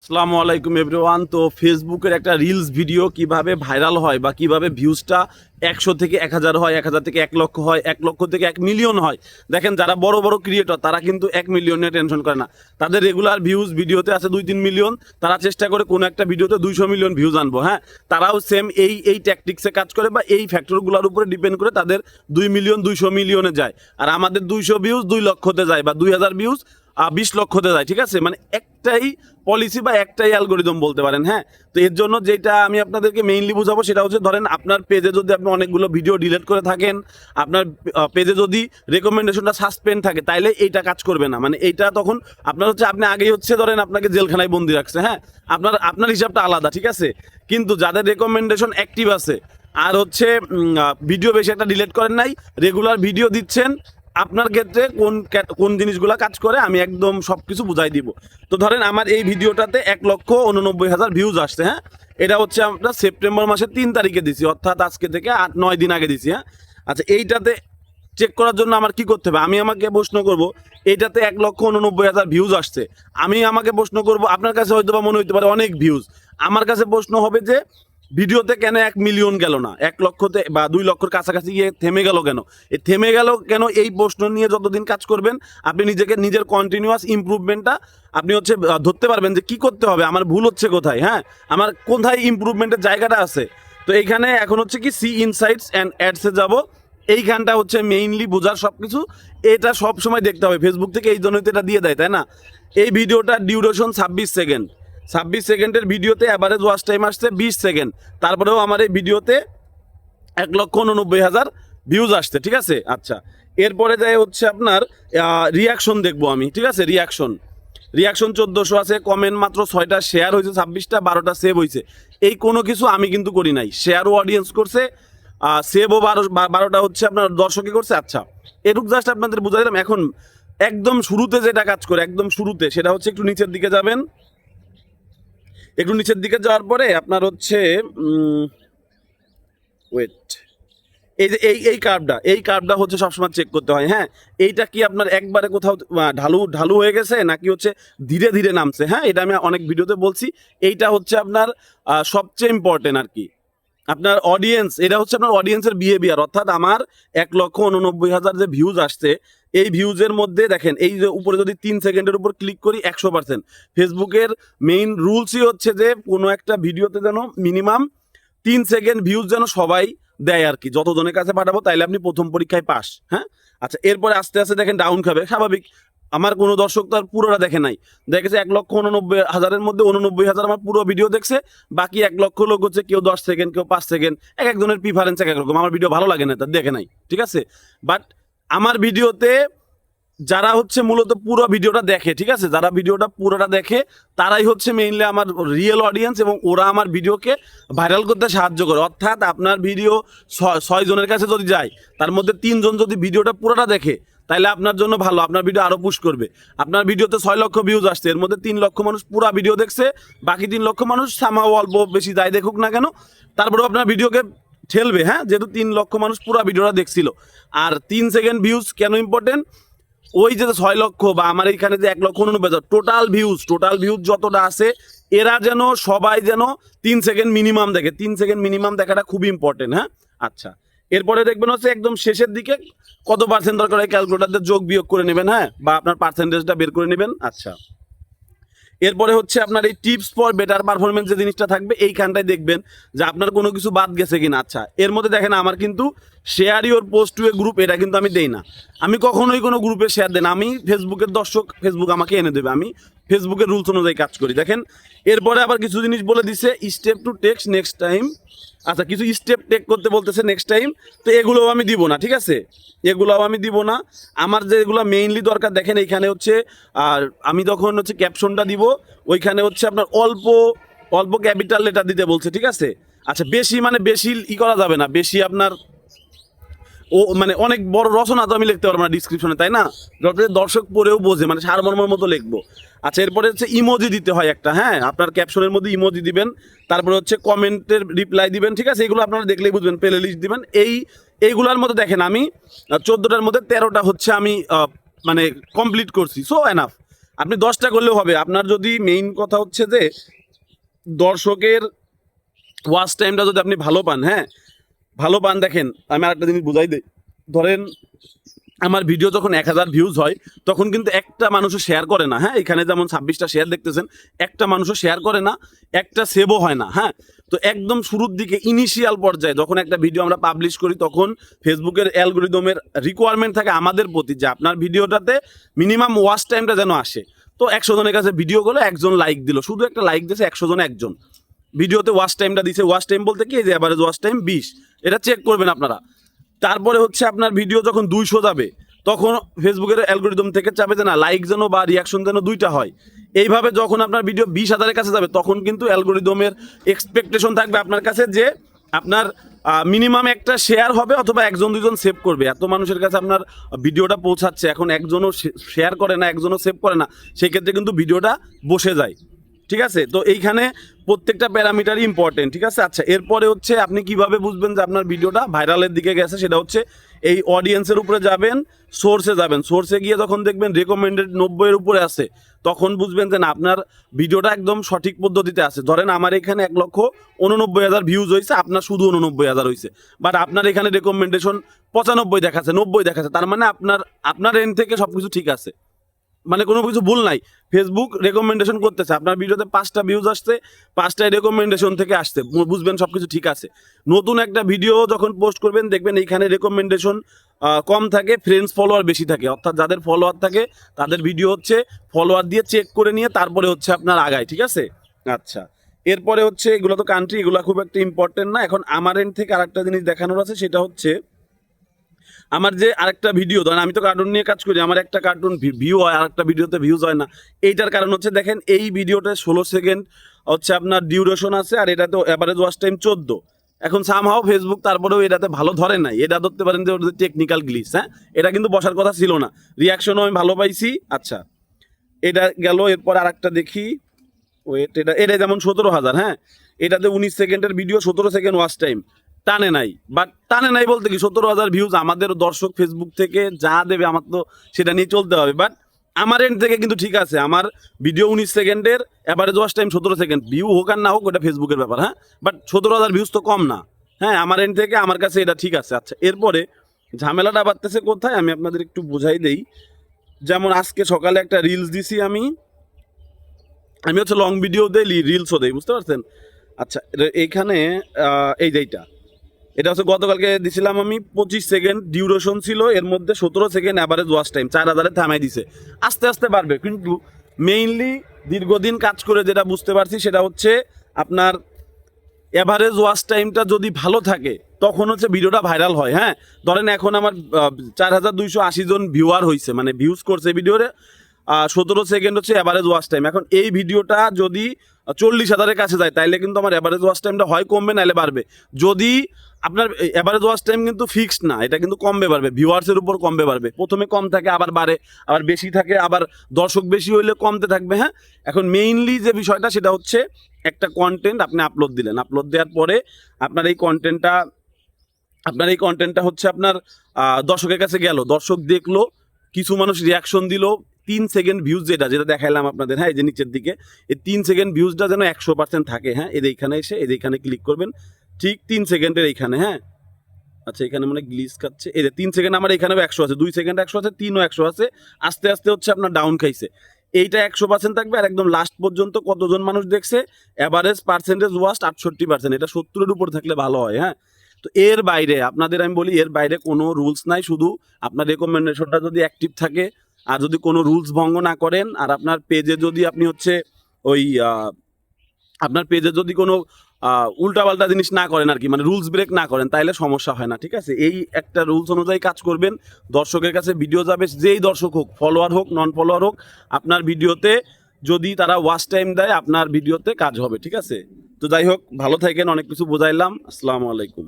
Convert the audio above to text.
আসসালামু আলাইকুম এভরিওয়ান। তো ফেসবুকের একটা রিলস ভিডিও কিভাবে ভাইরাল হয় বা কিভাবে ভিউজটা 100 থেকে 1000 হয়, 1000 থেকে 1 লক্ষ হয়, 1 লক্ষ থেকে 1 মিলিয়ন হয়। দেখেন যারা বড় বড় ক্রিয়েটর তারা কিন্তু 1 মিলিয়ন নিয়ে টেনশন করে না। তাদের রেগুলার ভিউজ ভিডিওতে আছে 2-3 মিলিয়ন। তারা চেষ্টা করে কোনো একটা ভিডিওতে 200 মিলিয়ন ভিউজ আনবো। হ্যাঁ, তারাও সেম এই ট্যাকটিক্সে কাজ করে বা এই ফ্যাক্টরগুলোর উপরে ডিপেন্ড করে তাদের 2 মিলিয়ন 200 মিলিয়নে যায়। আর আমাদের 200 ভিউজ 2 লক্ষতে যায় বা 2000 ভিউজ 20 লক্ষতে যায়। ঠিক আছে, মানে একটাই পলিসি বা একটাই অ্যালগোরিদম বলতে পারেন। হ্যাঁ, তো এর জন্য যেটা আমি আপনাদেরকে মেইনলি বুঝাবো সেটা হচ্ছে, ধরেন আপনার পেজে যদি আপনি অনেকগুলো ভিডিও ডিলিট করে থাকেন, আপনার পেজে যদি রেকমেন্ডেশনটা সাসপেন্ড থাকে, তাইলে এইটা কাজ করবে না। মানে এইটা তখন আপনার হচ্ছে আপনি আগেই হচ্ছে ধরেন আপনাকে জেলখানায় বন্দি রাখছে। হ্যাঁ, আপনার হিসাবটা আলাদা। ঠিক আছে, কিন্তু যাদের রেকমেন্ডেশন অ্যাক্টিভ আছে আর হচ্ছে ভিডিও বেশি একটা ডিলিট করেন নাই, রেগুলার ভিডিও দিচ্ছেন, আপনার ক্ষেত্রে কোন জিনিসগুলো কাজ করে আমি একদম সব কিছু বুঝাই দিব। তো ধরেন আমার এই ভিডিওটাতে 1,89,000 ভিউজ আসছে। হ্যাঁ, এটা হচ্ছে আমরা সেপ্টেম্বর মাসের 3 তারিখে দিছি, অর্থাৎ আজকে থেকে 8-9 দিন আগে দিছি। হ্যাঁ, আচ্ছা, এইটাতে চেক করার জন্য আমার কি করতে হবে? আমাকে প্রশ্ন করব, এইটাতে 1,89,000 ভিউজ আসছে। আমাকে প্রশ্ন করব, আপনার কাছে হয়তো বা মনে হইতে পারে অনেক ভিউজ। আমার কাছে প্রশ্ন হবে যে ভিডিওতে কেন 1 মিলিয়ন গেল না, 1 লক্ষতে বা 2 লক্ষের কাছাকাছি গিয়ে থেমে গেল কেন? থেমে গেল কেন? এই প্রশ্ন নিয়ে যতদিন কাজ করবেন আপনি নিজের কন্টিনিউয়াস ইমপ্রুভমেন্টটা আপনি হচ্ছে ধরতে পারবেন যে কি করতে হবে, আমার ভুল হচ্ছে কোথায়। হ্যাঁ, আমার কোথায় ইমপ্রুভমেন্টের জায়গাটা আছে। তো এইখানে এখন হচ্ছে কি সি ইনসাইটস অ্যান্ড অ্যাডসে যাব। এইখানটা হচ্ছে মেইনলি বোঝার সব কিছু। এটা সব সময় দেখতে হবে, ফেসবুক থেকে এই জন্যই তো এটা দিয়ে দেয়, তাই না? এই ভিডিওটার ডিউরেশন 26 সেকেন্ড। 26 সেকেন্ডের ভিডিওতে অ্যাভারেজ ওয়াচ টাইম আসছে 20 সেকেন্ড। তারপরেও আমার এই ভিডিওতে 1,89,000 ভিউজ আসছে। ঠিক আছে, আচ্ছা, এরপরে যাই হচ্ছে আপনার রিয়াকশন দেখবো আমি। ঠিক আছে, রিয়াকশন 1400 আছে, কমেন্ট মাত্র 6টা, শেয়ার হয়েছে 26টা, 12টা সেভ হয়েছে। এই কোনো কিছু আমি কিন্তু করি নাই, শেয়ারও অডিয়েন্স করছে, সেভও 12টা হচ্ছে আপনার দর্শকই করছে। আচ্ছা, এটুক জাস্ট আপনাদের বুঝাই দিলাম। এখন একদম শুরুতে যেটা কাজ করে, একদম শুরুতে, সেটা হচ্ছে একটু নিচের দিকে যাবেন। একটু নিচের দিকে যাওয়ার পরে আপনার হচ্ছে ওয়েট, এই যে এই কার্ভটা হচ্ছে সবসময় চেক করতে হয়। হ্যাঁ, এইটা কি আপনার একবারে কোথাও ঢালু ঢালু হয়ে গেছে নাকি হচ্ছে ধীরে ধীরে নামছে? হ্যাঁ, এটা আমি অনেক ভিডিওতে বলছি। এইটা হচ্ছে আপনার সবচেয়ে ইম্পর্টেন্ট আর কি। আপনার অডিয়েন্স, এটা হচ্ছে আপনার অডিয়েন্সের বিহেভিয়ার। অর্থাৎ আমার 1,89,000 যে ভিউজ আসছে, এই ভিউজের মধ্যে দেখেন, এই যে উপরে যদি 3 সেকেন্ডের উপর ক্লিক করি 100%। ফেসবুকের মেইন রুলসই হচ্ছে যে কোনো একটা ভিডিওতে যেন মিনিমাম 3 সেকেন্ড ভিউজ যেন সবাই দেয় আর কি, যতজনের কাছে পাঠাবো তাইলে আপনি প্রথম পরীক্ষায় পাস। হ্যাঁ, আচ্ছা, এরপরে আস্তে আস্তে দেখেন ডাউন খাবে, স্বাভাবিক। আমার কোনো দর্শক তো আর পুরোটা দেখে নাই, দেখেছে 1,89,000-এর মধ্যে 89,000 আমার পুরো ভিডিও দেখছে। বাকি 1 লক্ষ লোক হচ্ছে কেউ 10 সেকেন্ড, কেউ 5 সেকেন্ড, এক একজনের প্রিফারেন্স এক এক রকম। আমার ভিডিও ভালো লাগে না, তার দেখে নাই। ঠিক আছে, বাট আমার ভিডিওতে যারা হচ্ছে মূলত পুরো ভিডিওটা দেখে, ঠিক আছে, যারা ভিডিওটা পুরোটা দেখে তারাই হচ্ছে মেইনলি আমার রিয়েল অডিয়েন্স, এবং ওরা আমার ভিডিওকে ভাইরাল করতে সাহায্য করে। অর্থাৎ আপনার ভিডিও 6 জনের কাছে যদি যায়, তার মধ্যে 3 জন যদি ভিডিওটা পুরোটা দেখে, তাহলে আপনার জন্য ভালো, আপনার ভিডিও আরো পুশ করবে। আপনার ভিডিওতে 6 লক্ষ ভিউজ আসছে, এর মধ্যে 3 লক্ষ মানুষ পুরো ভিডিও দেখছে, বাকি 3 লক্ষ মানুষ সামাও অল্প বেশি যাই দেখুক না কেন, তারপরেও আপনার ভিডিওকে ঠেলবে। হ্যাঁ, যেহেতু 3 লক্ষ মানুষ পুরো ভিডিওটা দেখছিল। আর 3 সেকেন্ড ভিউজ কেন ইম্পর্টেন্ট? ওই যে 6 লক্ষ বা আমার এইখানে যে 1,89,000 টোটাল ভিউজ যতটা আছে, এরা যেন সবাই যেন 3 সেকেন্ড মিনিমাম দেখে। 3 সেকেন্ড মিনিমাম দেখাটা খুবই ইম্পর্টেন্ট। হ্যাঁ, আচ্ছা, এরপরে দেখবেন হচ্ছে একদম শেষের দিকে কত পার্সেন্ট দরকার হয় ক্যালকুলেটার যোগ বিয়োগ করে নেবেন। হ্যাঁ, বা আপনার পার্সেন্টেজটা বের করে নেবেন। আচ্ছা, এরপরে হচ্ছে আপনার এই টিপস ফর বেটার পারফরমেন্স যে জিনিসটা থাকবে, এইখানটায় দেখবেন যে আপনার কোনো কিছু বাদ গেছে কিনা। আচ্ছা, এর মধ্যে দেখেন আমার কিন্তু share your post to a group, এটা কিন্তু আমি দেই না। আমি কখনোই কোনো গ্রুপে শেয়ার দেই না। আমি ফেসবুকের দর্শক, ফেসবুক আমাকে এনে দেবে, আমি ফেসবুকের রুলস অনুযায়ী কাজ করি। দেখেন, এরপরে আবার কিছু জিনিস বলে দিছে, step to takes next time. আচ্ছা, কিছু স্টেপ টেক করতে বলতেছে নেক্সট টাইম, তো এগুলোও আমি দিব না। ঠিক আছে, এগুলোও আমি দিব না। আমার যেগুলো মেইনলি দরকার, দেখেন এইখানে হচ্ছে, আর আমি যখন হচ্ছে ক্যাপশনটা দিব, ওইখানে হচ্ছে আপনার অল্প অল্প ক্যাপিটাল লেটার দিতে বলছে। ঠিক আছে, আচ্ছা, বেশি করা যাবে না, বেশি আপনার মানে অনেক বড় রচনা তো আমি লিখতে পারবো না ডিসক্রিপশনে, তাই না? যাতে দর্শক পড়েও বোঝে, মানে সারমর্মের মতো লিখবো। আচ্ছা, এরপরে হচ্ছে ইমোজি দিতে হয় একটা। হ্যাঁ, আপনার ক্যাপশনের মধ্যে ইমোজি দিবেন, তারপরে হচ্ছে কমেন্টের রিপ্লাই দিবেন। ঠিক আছে, এগুলো আপনারা দেখলেই বুঝবেন। প্লে লিস্ট দিবেন। এইগুলোর মধ্যে দেখেন আমি 14টার মধ্যে 13টা হচ্ছে আমি মানে কমপ্লিট করছি, সো এনাফ। আপনি 10টা করলেও হবে। আপনার যদি মেইন কথা হচ্ছে যে দর্শকের ওয়াচ টাইমটা যদি আপনি ভালো পান, হ্যাঁ ভালো পান, দেখেন আমি আরেকটা জিনিস বুঝাই দিই। ধরেন আমার ভিডিও যখন 1000 ভিউজ হয় তখন কিন্তু একটা মানুষও শেয়ার করে না, হ্যাঁ এখানে যেমন 26টা শেয়ার দেখতেছেন, একটা মানুষও শেয়ার করে না, একটা সেভও হয় না, হ্যাঁ। তো একদম শুরুর দিকে ইনিশিয়াল পর্যায়ে যখন একটা ভিডিও আমরা পাবলিশ করি তখন ফেসবুকের অ্যালগোরিদমের রিকোয়ারমেন্ট থাকে আমাদের প্রতি যে আপনার ভিডিওটাতে মিনিমাম ওয়াচ টাইমটা যেন আসে। তো 100 জনের কাছে ভিডিও করলে একজন লাইক দিল, শুধু একটা লাইক দিয়েছে 100 জনে একজন, ভিডিওতে ওয়াচ টাইমটা দিছে, ওয়াচ টাইম বলতে কি, যে অ্যাভারেজ ওয়াচ টাইম 20, এটা চেক করবেন আপনারা। তারপরে হচ্ছে আপনার ভিডিও যখন 200 যাবে তখন ফেসবুকের অ্যালগোরিদম থেকে চাবে যে না লাইক যেন বা রিয়াকশন যেন দুইটা হয়। এইভাবে যখন আপনার ভিডিও 20,000-এর কাছে যাবে তখন কিন্তু অ্যালগোরিদমের এক্সপেকটেশন থাকবে আপনার কাছে যে আপনার মিনিমাম একটা শেয়ার হবে অথবা একজন দুজন সেভ করবে। এত মানুষের কাছে আপনার ভিডিওটা পৌঁছাচ্ছে, এখন একজনও শেয়ার করে না, একজনও সেভ করে না, সেক্ষেত্রে কিন্তু ভিডিওটা বসে যায়, ঠিক আছে। তো এইখানে প্রত্যেকটা প্যারামিটারই ইম্পর্টেন্ট, ঠিক আছে। আচ্ছা, এরপরে হচ্ছে আপনি কিভাবে বুঝবেন যে আপনার ভিডিওটা ভাইরালের দিকে গেছে, সেটা হচ্ছে এই অডিয়েন্সের উপরে যাবেন, সোর্সে যাবেন, সোর্সে গিয়ে যখন দেখবেন রেকমেন্ডেড 90-এর উপরে আছে তখন বুঝবেন যে না আপনার ভিডিওটা একদম সঠিক পদ্ধতিতে আছে। ধরেন আমার এখানে 1,89,000 ভিউজ হয়েছে, আপনার শুধু 89,000 হয়েছে, বাট আপনার এখানে রেকমেন্ডেশন 95 দেখাচ্ছে, 90 দেখাচ্ছে, তার মানে আপনার এন্ড থেকে সব কিছু ঠিক আছে, মানে কোনো কিছু ভুল নাই। ফেসবুক রেকমেন্ডেশন করতেছে, আপনার ভিডিওতে 5টা ভিউজ আসছে, 5টাই রেকমেন্ডেশন থেকে আসছে, বুঝবেন সব কিছু ঠিক আছে। নতুন একটা ভিডিও যখন পোস্ট করবেন দেখবেন এইখানে রেকমেন্ডেশন কম থাকে, ফ্রেন্ডস ফলোয়ার বেশি থাকে, অর্থাৎ যাদের ফলোয়ার থাকে তাদের ভিডিও হচ্ছে ফলোয়ার দিয়ে চেক করে নিয়ে তারপরে হচ্ছে আপনার আগায়, ঠিক আছে। আচ্ছা, এরপরে হচ্ছে এগুলো তো কান্ট্রি, এগুলো খুব একটা ইম্পর্টেন্ট না। এখন আমার এন্ড থেকে আরেকটা জিনিস দেখানোর আছে, সেটা হচ্ছে আমার যে আরেকটা ভিডিও, ধরেন আমি তো কার্টুন নিয়ে কাজ করি, আমার একটা কার্টুন ভিউ হয়, আরেকটা ভিডিওতে ভিউজ হয় না। এইটার কারণ হচ্ছে দেখেন এই ভিডিওটা 16 সেকেন্ড হচ্ছে আপনার ডিউরেশন আছে, আর এটাতে অ্যাভারেজ ওয়াচ টাইম 14। এখন সামহাও ফেসবুক তারপরেও এটাতে ভালো ধরে নাই, এটা ধরতে পারেন যে ওদের টেকনিক্যাল গ্লিচ, হ্যাঁ এটা কিন্তু বসার কথা ছিল না, রিয়াকশনও আমি ভালো পাইছি। আচ্ছা, এটা গেল, এরপর আরেকটা দেখি, ওয়েট, এটা যেমন 17,000, হ্যাঁ এটাতে 19 সেকেন্ডের ভিডিও, 17 সেকেন্ড ওয়াচ টাইম, টানে নাই। বাট টানে নাই বলতে কি, 17,000 ভিউজ, আমাদের দর্শক ফেসবুক থেকে যা দেবে আমার তো সেটা নিয়ে চলতে হবে। বাট আমার এন্ড থেকে কিন্তু ঠিক আছে, আমার ভিডিও 19 সেকেন্ডের, average watch time 17 second, view হোক আর না হোক ওটা ফেসবুকের ব্যাপার, হ্যাঁ বাট 17,000 ভিউজ তো কম না, হ্যাঁ আমার এন্ড থেকে আমার কাছে এটা ঠিক আছে। আচ্ছা, এরপরে ঝামেলাটা বাড়তেছে কোথায় আমি আপনাদের একটু বুঝাই দেই। যেমন আজকে সকালে একটা রিলস দিছি আমি হচ্ছে লং ভিডিও দেই, রিলসও দেই, বুঝতে পারছেন। আচ্ছা, এইখানে এই যেইটা, এটা হচ্ছে গতকালকে দিছিলাম আমি, 25 সেকেন্ড ডিউরেশন ছিল, এর মধ্যে 17 সেকেন্ড অ্যাভারেজ ওয়াচ টাইম, 4,000-এ থামাই দিছে। আস্তে আস্তে বাড়বে, কিন্তু মেইনলি দীর্ঘদিন কাজ করে যেটা বুঝতে পারছি সেটা হচ্ছে আপনার অ্যাভারেজ ওয়াচ টাইমটা যদি ভালো থাকে তখন হচ্ছে ভিডিওটা ভাইরাল হয়, হ্যাঁ। ধরেন এখন আমার 4,280 জন ভিউয়ার হয়েছে, মানে ভিউজ করছে ভিডিওরে, 17 সেকেন্ড হচ্ছে অ্যাভারেজ ওয়াচ টাইম। এখন এই ভিডিওটা যদি 40,000-এর কাছে যায় তাইলে কিন্তু আমার অ্যাভারেজ ওয়াচ টাইমটা হয় কমবে নাহলে বাড়বে। যদি আপনার অ্যাভারেজ ওয়াচ টাইম কিন্তু ফিক্সড না, এটা কিন্তু কমবে বাড়বে, ভিউয়ার্সের উপর কমবে বাড়বে, প্রথমে কম থাকে আবার বাড়ে, আবার বেশি থাকে, আবার দর্শক বেশি হইলে কমতে থাকবে, হ্যাঁ। এখন মেইনলি যে বিষয়টা সেটা হচ্ছে একটা কন্টেন্ট আপনি আপলোড দিলেন, আপলোড দেওয়ার পরে আপনার এই কন্টেন্টটা হচ্ছে আপনার দর্শকের কাছে গেল, দর্শক দেখলো, কিছু মানুষ রিয়াকশন দিল, 3 সেকেন্ড ভিউজ যেটা দেখাইলাম আপনাদের, হ্যাঁ এই যে নিচের দিকে, এই 3 সেকেন্ড ভিউজটা যেন 100% থাকে, হ্যাঁ এইখানে এসে এইখানে ক্লিক করবেন, ঠিক 3 সেকেন্ডের এইখানে, হ্যাঁ। আচ্ছা, এখানে মানে গ্লিচ খাচ্ছে, এই যে 3 সেকেন্ড আমার এখানেও 100 আছে, 2 সেকেন্ড 100 আছে, 3ও 100 আছে, আস্তে আস্তে হচ্ছে আপনার ডাউন খাইছে, এইটা 100% থাকবে। আর একদম লাস্ট পর্যন্ত কতজন মানুষ দেখছে, অ্যাভারেজ পার্সেন্টেজ ওয়াস্ট 68%, এটা 70-এর উপর থাকলে ভালো হয়, হ্যাঁ। তো এর বাইরে আপনাদের আমি বলি, এর বাইরে কোনো রুলস নাই, শুধু আপনার রেকমেন্ডেশনটা যদি অ্যাক্টিভ থাকে, আর যদি কোনো রুলস ভঙ্গ না করেন, আর আপনার পেজে যদি আপনি হচ্ছে ওই আপনার পেজে যদি কোনো উল্টাপাল্টা জিনিস না করেন আর কি, মানে রুলস ব্রেক না করেন, তাইলে সমস্যা হয় না, ঠিক আছে। এই একটা রুলস অনুযায়ী কাজ করবেন, দর্শকের কাছে ভিডিও যাবে, যেই দর্শক হোক, ফলোয়ার হোক নন ফলোয়ার হোক, আপনার ভিডিওতে যদি তারা ওয়াচ টাইম দেয় আপনার ভিডিওতে কাজ হবে, ঠিক আছে। তো যাই হোক, ভালো থাকেন, অনেক কিছু বোঝাইলাম, আসসালামু আলাইকুম।